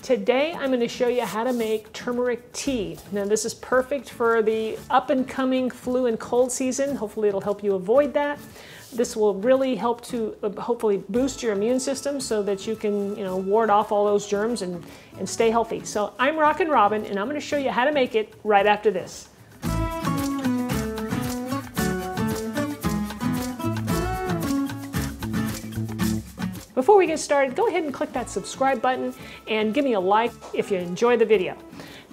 Today I'm going to show you how to make turmeric tea. Now this is perfect for the up and coming flu and cold season. Hopefully it'll help you avoid that. This will really help to hopefully boost your immune system so that you can ward off all those germs and stay healthy. So I'm Rockin' Robin and I'm going to show you how to make it right after this. Before we get started, go ahead and click that subscribe button and give me a like if you enjoy the video.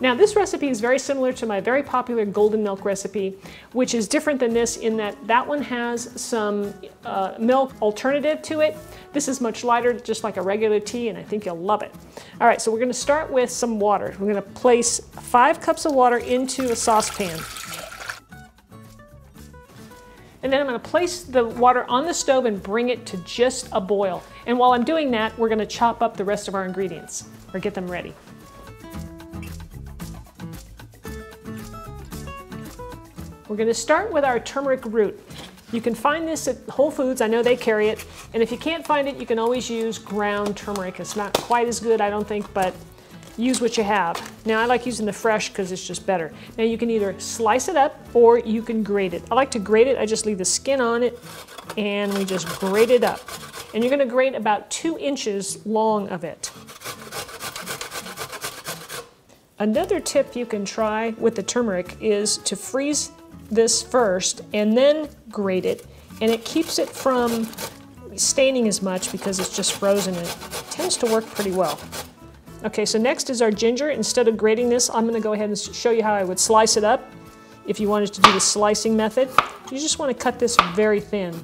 Now this recipe is very similar to my very popular golden milk recipe, which is different than this in that that one has some milk alternative to it. This is much lighter, just like a regular tea, and I think you'll love it. All right, so we're gonna start with some water. We're gonna place 5 cups of water into a saucepan. And then I'm going to place the water on the stove and bring it to just a boil. And while I'm doing that, we're going to chop up the rest of our ingredients, or get them ready. We're going to start with our turmeric root. You can find this at Whole Foods, I know they carry it. And if you can't find it, you can always use ground turmeric. It's not quite as good, I don't think, but use what you have. Now I like using the fresh because it's just better. Now you can either slice it up or you can grate it. I like to grate it. I just leave the skin on it and we just grate it up. And you're going to grate about 2 inches long of it. Another tip you can try with the turmeric is to freeze this first and then grate it, and it keeps it from staining as much because it's just frozen and it tends to work pretty well. Okay, so next is our ginger. Instead of grating this, I'm going to go ahead and show you how I would slice it up. If you wanted to do the slicing method, you just want to cut this very thin.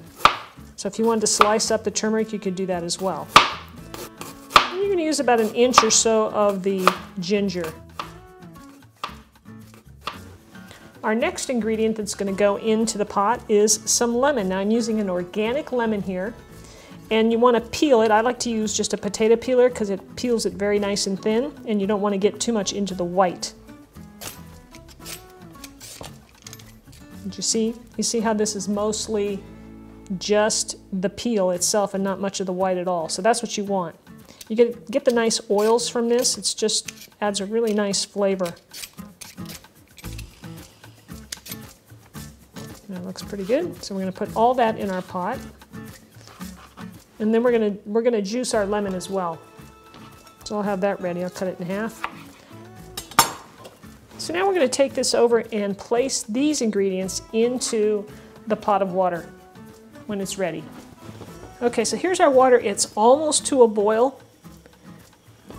So if you wanted to slice up the turmeric, you could do that as well. And you're going to use about 1 inch or so of the ginger. Our next ingredient that's going to go into the pot is some lemon. Now I'm using an organic lemon here. And you want to peel it. I like to use just a potato peeler because it peels it very nice and thin, and you don't want to get too much into the white. Did you see? You see how this is mostly just the peel itself and not much of the white at all. So that's what you want. You get the nice oils from this. It's just adds a really nice flavor. That looks pretty good. So we're going to put all that in our pot. And then we're gonna juice our lemon as well. So I'll have that ready. I'll cut it in half. So now we're gonna take this over and place these ingredients into the pot of water when it's ready. Okay, so here's our water. It's almost to a boil.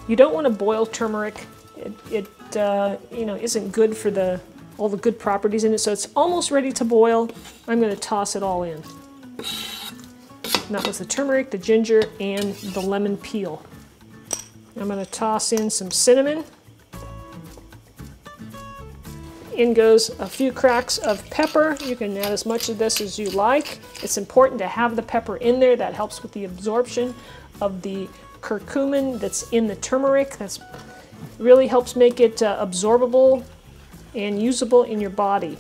You don't want to boil turmeric. It isn't good for all the good properties in it. So it's almost ready to boil. I'm gonna toss it all in. And that was the turmeric, the ginger, and the lemon peel. I'm going to toss in some cinnamon. In goes a few cracks of pepper. You can add as much of this as you like. It's important to have the pepper in there. That helps with the absorption of the curcumin that's in the turmeric. That really helps make it absorbable and usable in your body.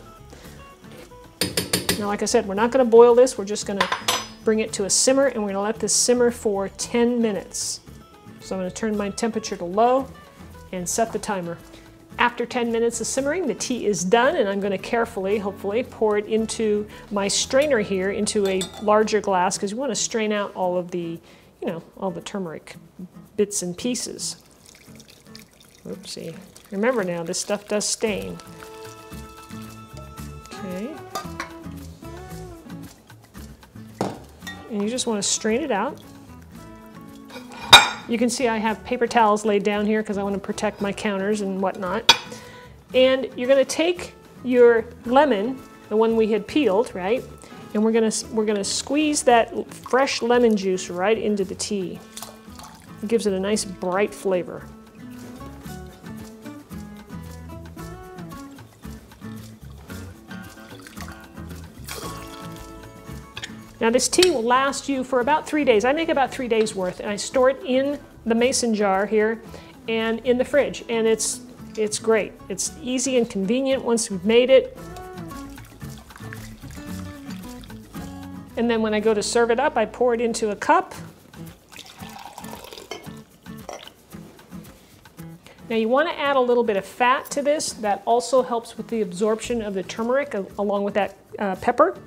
Now, like I said, we're not going to boil this. We're just going to bring it to a simmer, and we're going to let this simmer for 10 minutes. So I'm going to turn my temperature to low and set the timer. After 10 minutes of simmering, the tea is done, and I'm going to carefully, hopefully, pour it into my strainer here into a larger glass because you want to strain out all of the, all the turmeric bits and pieces. Oopsie. Remember now, this stuff does stain. Okay. And you just want to strain it out. You can see I have paper towels laid down here because I want to protect my counters and whatnot. And you're going to take your lemon, the one we had peeled, right? And we're going to squeeze that fresh lemon juice right into the tea. It gives it a nice bright flavor. Now this tea will last you for about 3 days. I make about 3 days worth, and I store it in the mason jar here and in the fridge, and it's great. It's easy and convenient once we've made it. And then when I go to serve it up, I pour it into a cup. Now you want to add a little bit of fat to this. That also helps with the absorption of the turmeric along with that pepper.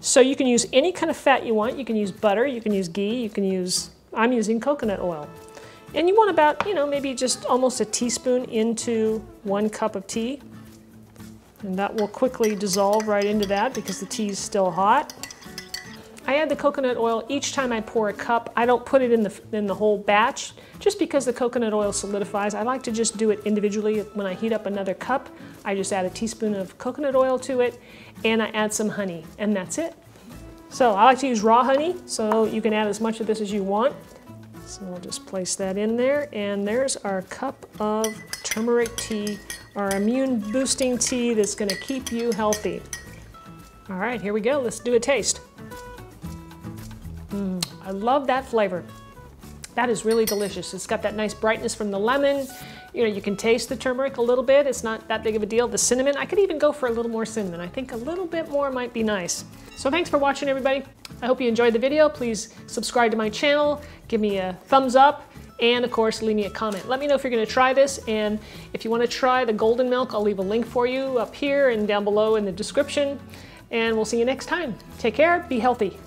So you can use any kind of fat you want. You can use butter, you can use ghee, you can use, I'm using coconut oil. And you want about, maybe just almost a teaspoon into 1 cup of tea. And that will quickly dissolve right into that because the tea is still hot. I add the coconut oil each time I pour a cup. I don't put it in the whole batch just because the coconut oil solidifies. I like to just do it individually. When I heat up another cup, I just add a teaspoon of coconut oil to it and I add some honey, and that's it. So I like to use raw honey, so you can add as much of this as you want. So we'll just place that in there, and there's our cup of turmeric tea, our immune boosting tea that's going to keep you healthy. All right, here we go. Let's do a taste. I love that flavor. That is really delicious. It's got that nice brightness from the lemon. You can taste the turmeric a little bit. It's not that big of a deal. The cinnamon, I could even go for a little more cinnamon. I think a little bit more might be nice. So thanks for watching, everybody. I hope you enjoyed the video. Please subscribe to my channel, give me a thumbs up, and of course, leave me a comment. Let me know if you're gonna try this, and if you wanna try the golden milk, I'll leave a link for you up here and down below in the description, and we'll see you next time. Take care, be healthy.